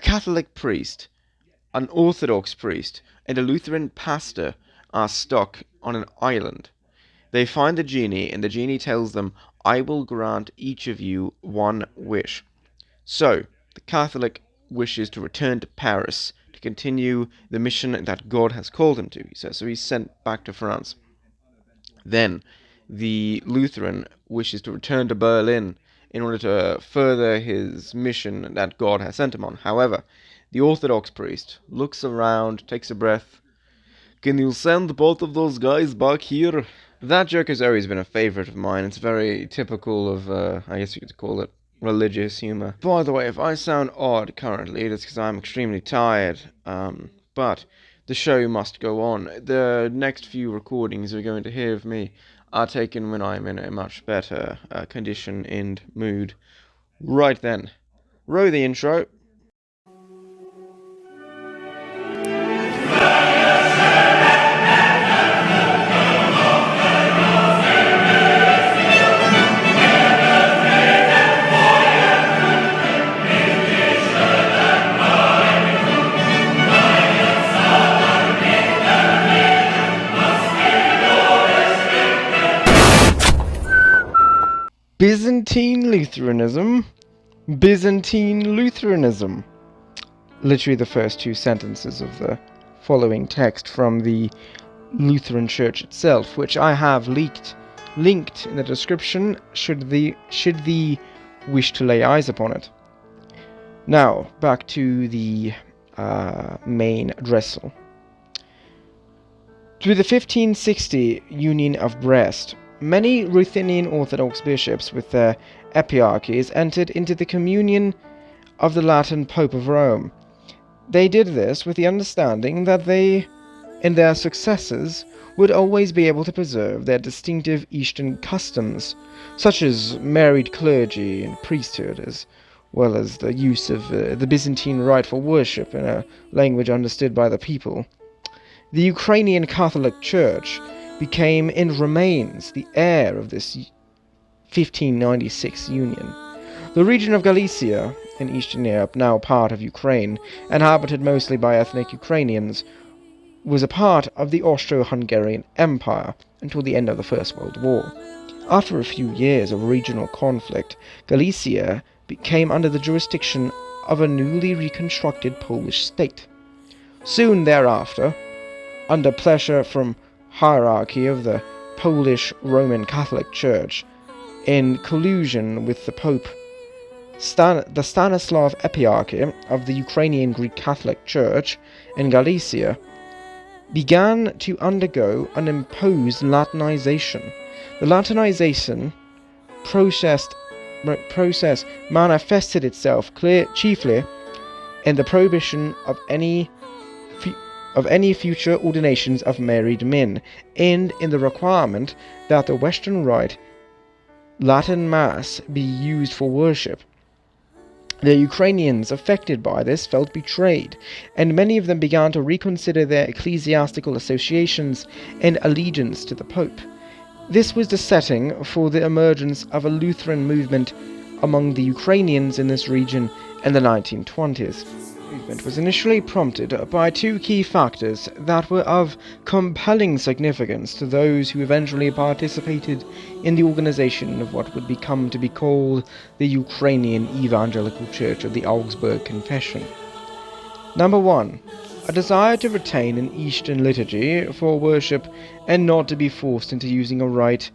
Catholic priest, an Orthodox priest, and a Lutheran pastor are stuck on an island. They find the genie, and the genie tells them, "I will grant each of you one wish." So, the Catholic wishes to return to Paris to continue the mission that God has called him to, he says. So he's sent back to France. Then, the Lutheran wishes to return to Berlin in order to further his mission that God has sent him on. However, the Orthodox priest looks around, takes a breath. "Can you send both of those guys back here?" That joke has always been a favorite of mine. It's very typical of, I guess you could call it, religious humor. By the way, if I sound odd currently, it's because I'm extremely tired. But the show must go on. The next few recordings you're going to hear of me are taken when I'm in a much better condition and mood. Right then, roll the intro. Byzantine Lutheranism. Byzantine Lutheranism. Literally the first two sentences of the following text from the Lutheran Church itself, which I have linked in the description should the wish to lay eyes upon it. Now, back to the main addressal. Through the 1560 Union of Brest, many Ruthenian Orthodox bishops with their eparchies entered into the communion of the Latin Pope of Rome. They did this with the understanding that they and their successors would always be able to preserve their distinctive Eastern customs, such as married clergy and priesthood, as well as the use of the Byzantine rite for worship in a language understood by the people. The Ukrainian Catholic Church became and remains the heir of this 1596 union. The region of Galicia in Eastern Europe, now part of Ukraine, inhabited mostly by ethnic Ukrainians, was a part of the Austro-Hungarian Empire until the end of the First World War. After a few years of regional conflict, Galicia came under the jurisdiction of a newly reconstructed Polish state. Soon thereafter, under pressure from hierarchy of the Polish Roman Catholic Church, in collusion with the Pope, the Stanislav Eparchy of the Ukrainian Greek Catholic Church in Galicia began to undergo an imposed Latinization. The Latinization process manifested itself chiefly in the prohibition of any future ordinations of married men, and in the requirement that the Western Rite Latin Mass be used for worship. The Ukrainians affected by this felt betrayed, and many of them began to reconsider their ecclesiastical associations and allegiance to the Pope. This was the setting for the emergence of a Lutheran movement among the Ukrainians in this region in the 1920s. The movement was initially prompted by two key factors that were of compelling significance to those who eventually participated in the organization of what would become to be called the Ukrainian Evangelical Church of the Augsburg Confession. Number one, a desire to retain an Eastern liturgy for worship and not to be forced into using a rite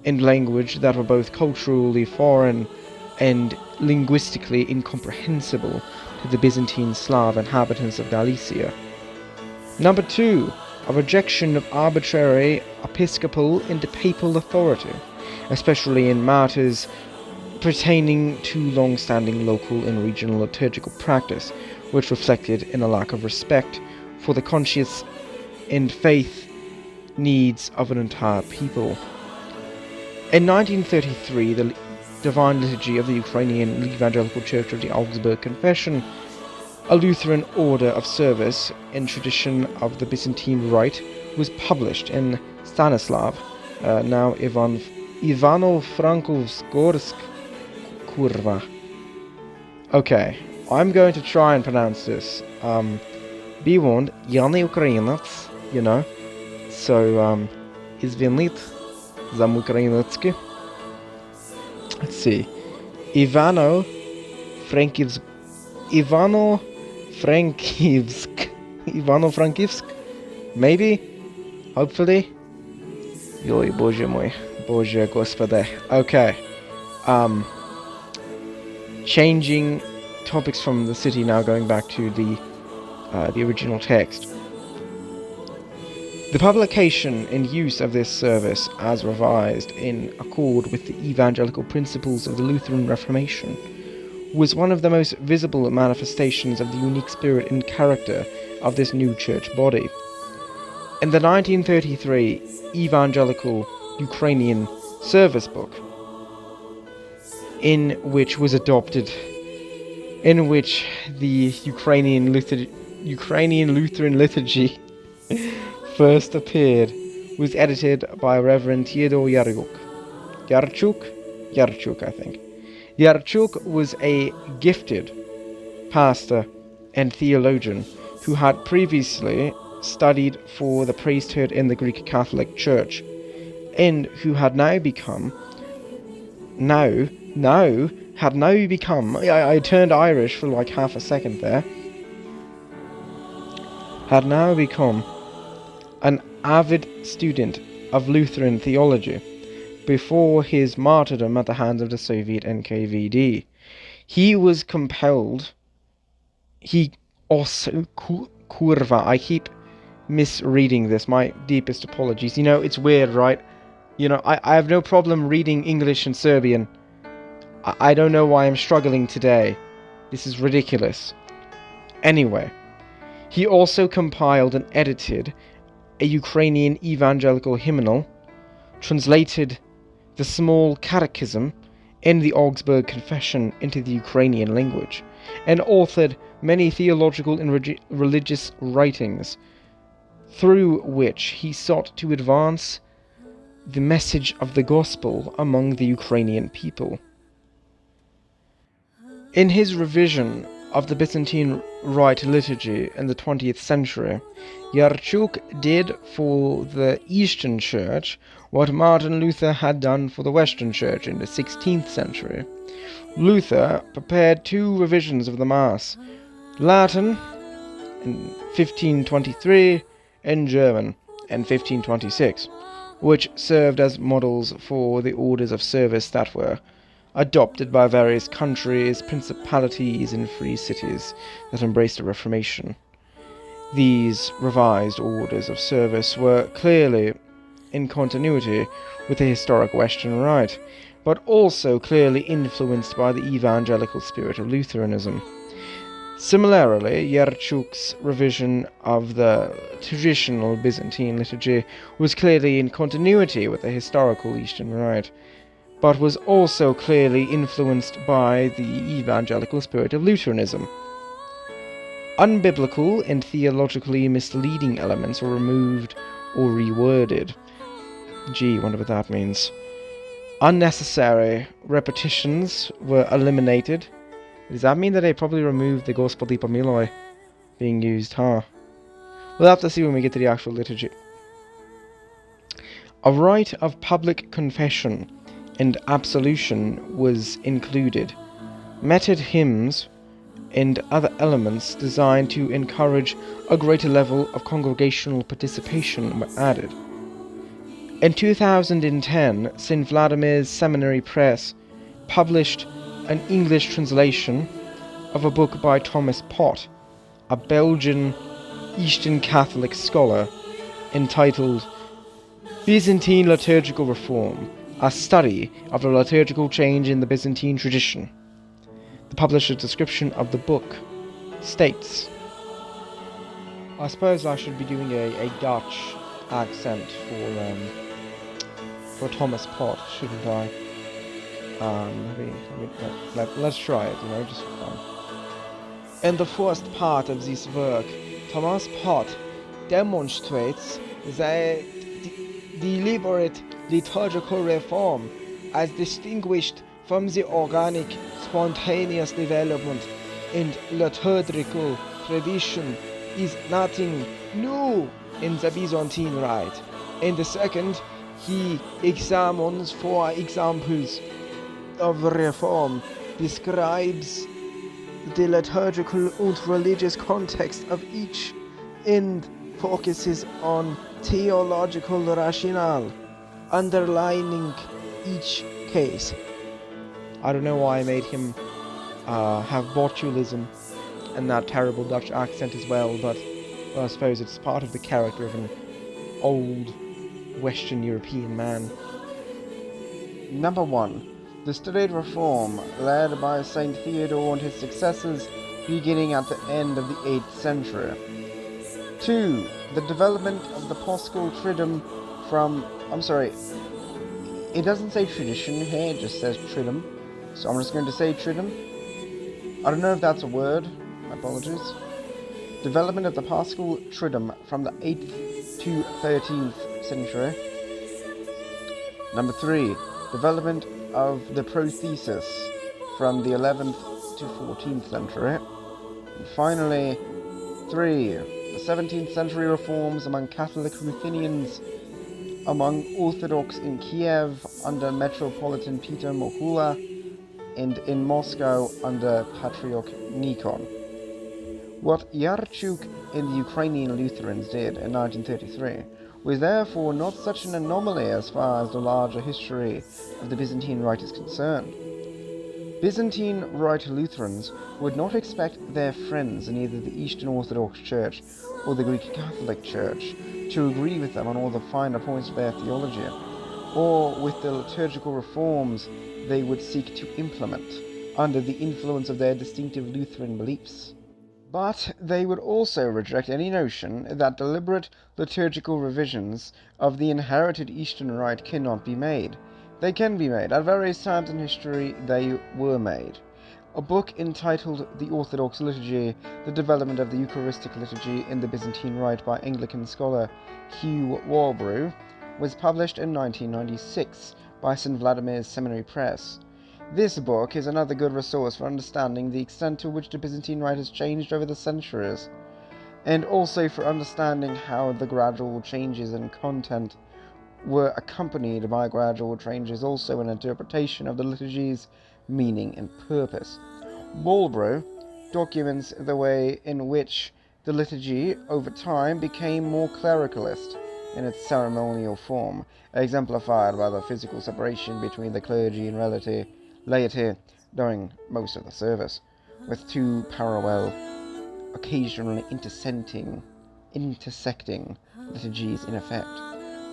and language that were both culturally foreign and linguistically incomprehensible to the Byzantine Slav inhabitants of Galicia. Number two, a rejection of arbitrary episcopal and papal authority, especially in matters pertaining to long-standing local and regional liturgical practice, which reflected in a lack of respect for the conscience and faith needs of an entire people. In 1933, the Divine Liturgy of the Ukrainian Evangelical Church of the Augsburg Confession, a Lutheran order of service in tradition of the Byzantine Rite, was published in Stanislav, now Ivano-Frankivsk, kurva. Okay, I'm going to try and pronounce this. Be warned, я не українець, you know. So, извинит за украинецки. Let's see. Ivano-Frankivsk. Ivano-Frankivsk? Maybe? Hopefully? Yoj, bože moj. Bože gospode. Okay. Changing topics from the city now, going back to the original text. The publication and use of this service, as revised in accord with the evangelical principles of the Lutheran Reformation, was one of the most visible manifestations of the unique spirit and character of this new church body. In the 1933 Evangelical Ukrainian Service Book, in which the Ukrainian Lutheran liturgy first appeared, was edited by Reverend Theodore Yarchuk, I think. Yarchuk was a gifted pastor and theologian who had previously studied for the priesthood in the Greek Catholic Church, and who had now become, I turned Irish for like half a second there, had now become an avid student of Lutheran theology before his martyrdom at the hands of the Soviet NKVD. He was compelled, I keep misreading this, my deepest apologies. You know, it's weird, right? You know, I have no problem reading English and Serbian. I don't know why I'm struggling today. This is ridiculous. Anyway, he also compiled and edited a Ukrainian evangelical hymnal, translated the Small Catechism and the Augsburg Confession into the Ukrainian language, and authored many theological and religious writings, through which he sought to advance the message of the gospel among the Ukrainian people. In his revision of the Byzantine Rite liturgy in the 20th century, Yarchuk did for the Eastern Church what Martin Luther had done for the Western Church in the 16th century. Luther prepared two revisions of the Mass, Latin in 1523 and German in 1526, which served as models for the orders of service that were adopted by various countries, principalities, and free cities that embraced the Reformation. These revised orders of service were clearly in continuity with the historic Western Rite, but also clearly influenced by the evangelical spirit of Lutheranism. Similarly, Yarchuk's revision of the traditional Byzantine liturgy was clearly in continuity with the historical Eastern Rite, but was also clearly influenced by the evangelical spirit of Lutheranism. Unbiblical and theologically misleading elements were removed or reworded. Gee, wonder what that means. Unnecessary repetitions were eliminated. Does that mean that they probably removed the Gospel di Pomiloi being used, huh? We'll have to see when we get to the actual liturgy. A rite of public confession and absolution was included. Metered hymns and other elements designed to encourage a greater level of congregational participation were added. In 2010, St. Vladimir's Seminary Press published an English translation of a book by Thomas Pott, a Belgian Eastern Catholic scholar, entitled Byzantine Liturgical Reform, a study of the liturgical change in the Byzantine tradition. The publisher's description of the book states, I suppose I should be doing a Dutch accent for Thomas Pott, shouldn't I? Let's try it, just for fun. In the first part of this work, Thomas Pott demonstrates the deliberate liturgical reform as distinguished from the organic, spontaneous development and liturgical tradition is nothing new in the Byzantine Rite. And the second, he examines 4 examples of reform, describes the liturgical and religious context of each, and focuses on theological rationale, underlining each case. I don't know why I made him have botulism and that terrible Dutch accent as well, but I suppose it's part of the character of an old Western European man. Number 1. The studied reform led by Saint Theodore and his successors beginning at the end of the 8th century. 2. The development of the Paschal Triduum from... it doesn't say tradition here, it just says Triduum. So I'm just going to say Triduum. I don't know if that's a word, my apologies. Development of the Paschal Triduum from the 8th to 13th century. Number 3. Development of the prothesis from the 11th to 14th century. And finally, 3. The 17th century reforms among Catholic Ruthenians, among Orthodox in Kiev under Metropolitan Peter Mohula, and in Moscow under Patriarch Nikon. What Yarchuk and the Ukrainian Lutherans did in 1933 was therefore not such an anomaly as far as the larger history of the Byzantine Rite is concerned. Byzantine Rite Lutherans would not expect their friends in either the Eastern Orthodox Church or the Greek Catholic Church to agree with them on all the finer points of their theology, or with the liturgical reforms they would seek to implement under the influence of their distinctive Lutheran beliefs. But they would also reject any notion that deliberate liturgical revisions of the inherited Eastern Rite cannot be made. They can be made. At various times in history, they were made. A book entitled The Orthodox Liturgy, The Development of the Eucharistic Liturgy in the Byzantine Rite by Anglican scholar Hugh Walbrew was published in 1996 by St. Vladimir's Seminary Press. This book is another good resource for understanding the extent to which the Byzantine Rite has changed over the centuries, and also for understanding how the gradual changes in content were accompanied by gradual changes also in interpretation of the liturgy's meaning and purpose. Walbrew documents the way in which the liturgy over time became more clericalist in its ceremonial form, exemplified by the physical separation between the clergy and laity during most of the service, with 2 parallel, occasionally intersecting liturgies in effect,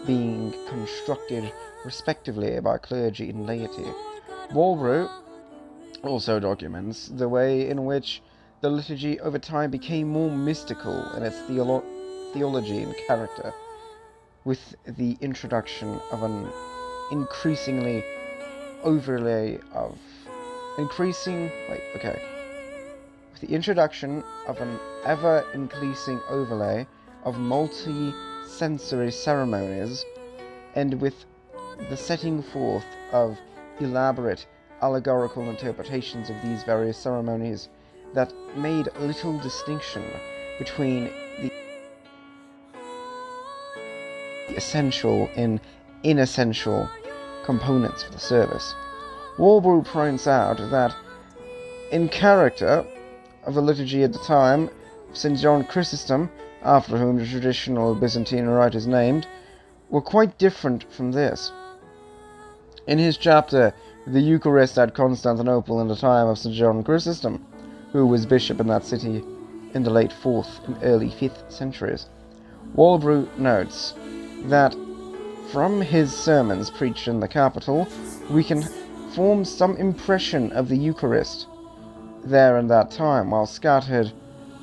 being constructed respectively by clergy and laity. Walbrew also documents the way in which the liturgy over time became more mystical in its theology and character, with the introduction of an increasing overlay of multi-sensory ceremonies, and with the setting forth of elaborate allegorical interpretations of these various ceremonies that made little distinction between the essential and inessential components of the service. Walbrew points out that in character of the liturgy at the time, St. John Chrysostom, after whom the traditional Byzantine Rite is named, were quite different from this. In his chapter, The Eucharist at Constantinople in the time of St. John Chrysostom, who was bishop in that city in the late 4th and early 5th centuries, Walbrew notes that from his sermons preached in the capital, we can form some impression of the Eucharist there in that time, while scattered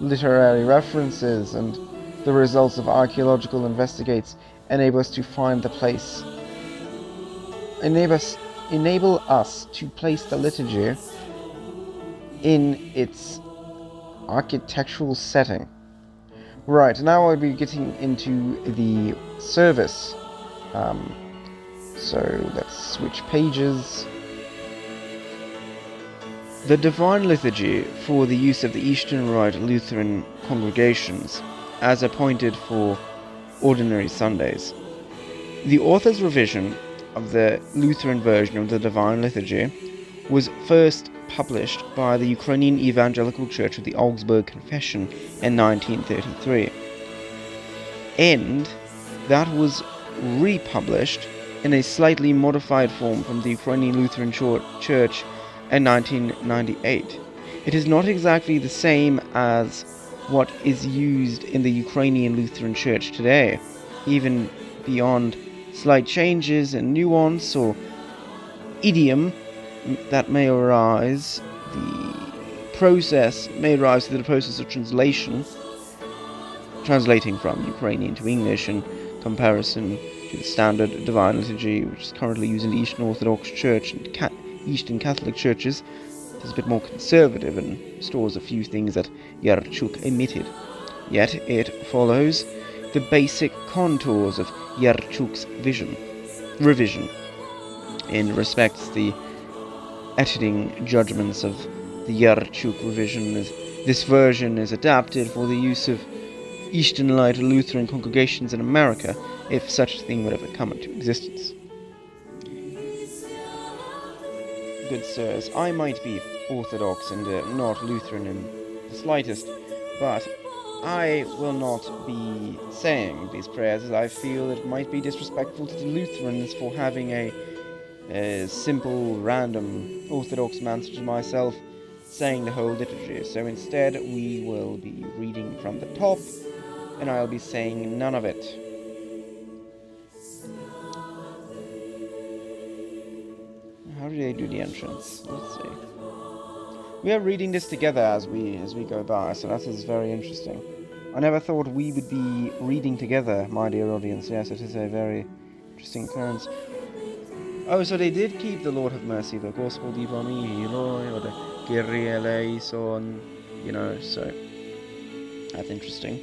literary references and the results of archaeological investigates enable us to find the place, enable us to place the liturgy in its architectural setting. Right, now I'll be getting into the service. So let's switch pages. The Divine Liturgy for the use of the Eastern Rite Lutheran congregations, as appointed for ordinary Sundays. The author's revision of the Lutheran version of the Divine Liturgy was first published by the Ukrainian Evangelical Church of the Augsburg Confession in 1933, and that was republished in a slightly modified form from the Ukrainian Lutheran Church in 1998. It is not exactly the same as what is used in the Ukrainian Lutheran Church today, even beyond slight changes in nuance or idiom that may arise. The process may arise through the process of translating from Ukrainian to English in comparison to the standard Divine Liturgy, which is currently used in the Eastern Orthodox Church and Eastern Catholic churches. It is a bit more conservative and stores a few things that Yarchuk omitted. Yet it follows the basic contours of Yarchuk's revision, and respects the editing judgments of the Yarchuk revision. This version is adapted for the use of Eastern Rite Lutheran congregations in America, if such a thing would ever come into existence. Good sirs, I might be Orthodox and not Lutheran in the slightest, but I will not be saying these prayers, as I feel it might be disrespectful to the Lutherans for having a simple, random Orthodox man such as myself saying the whole liturgy. So instead, we will be reading from the top, and I'll be saying none of it. How do they do the entrance? Let's see. We are reading this together as we go by, so that is very interesting. I never thought we would be reading together, my dear audience. Yes, it is a very interesting occurrence. Oh, so they did keep the Lord have mercy, the Gospel di Bamilo, or the Kyrie eleison, so that's interesting.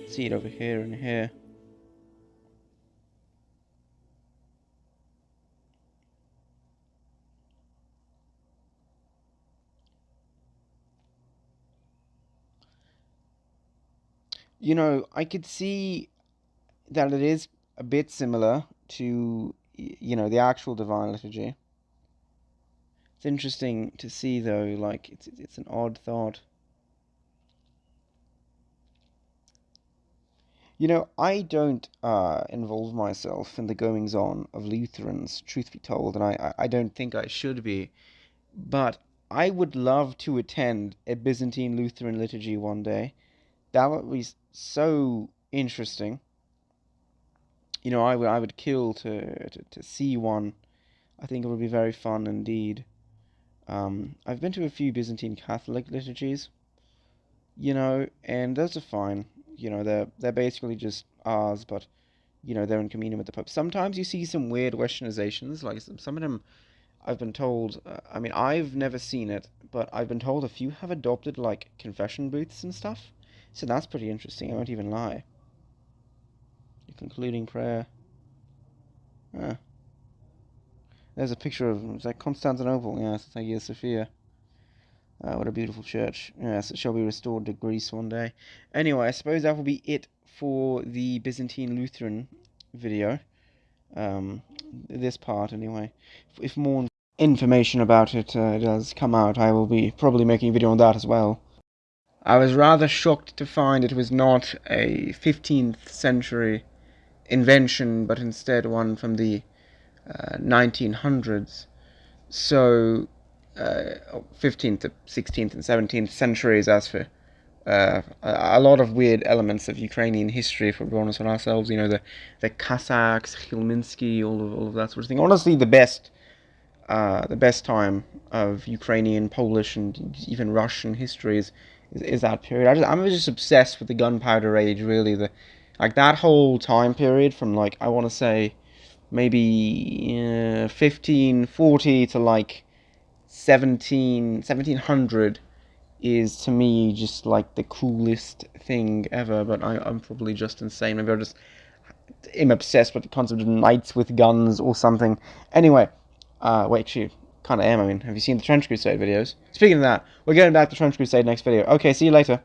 See it over here and here. I could see that it is a bit similar to, the actual Divine Liturgy. It's interesting to see, though, like, it's an odd thought. I don't involve myself in the goings-on of Lutherans, truth be told, and I don't think I should be, but I would love to attend a Byzantine Lutheran liturgy one day. That would be so interesting. I would kill to see one. I think it would be very fun indeed. I've been to a few Byzantine Catholic liturgies, and those are fine. They're basically just ours, but they're in communion with the Pope. Sometimes you see some weird Westernizations, like some of them. I've been told. I've never seen it, but I've been told a few have adopted like confession booths and stuff. So that's pretty interesting. I won't even lie. The concluding prayer. Ah, there's a picture of it's like Constantinople. Yes, it's Hagia Sophia. What a beautiful church. Yes, it shall be restored to Greece one day. Anyway, I suppose that will be it for the Byzantine Lutheran video. This part, anyway. If more information about it does come out, I will be probably making a video on that as well. I was rather shocked to find it was not a 15th century invention, but instead one from the 1900s. So, 15th, 16th, and 17th centuries, as for a lot of weird elements of Ukrainian history, if we're honest with ourselves. The Cossacks, Khmelnytsky, all of that sort of thing. Honestly, the best time of Ukrainian, Polish, and even Russian history is that period. I'm just obsessed with the Gunpowder Age. Really, that whole time period from I want to say maybe 1540 to 1700 is to me just the coolest thing ever. But I'm probably just insane. Maybe I just am obsessed with the concept of knights with guns or something. Anyway, wait, shoot. Kind of am. I mean, have you seen the Trench Crusade videos? Speaking of that, we're getting back to Trench Crusade next video. Okay, see you later.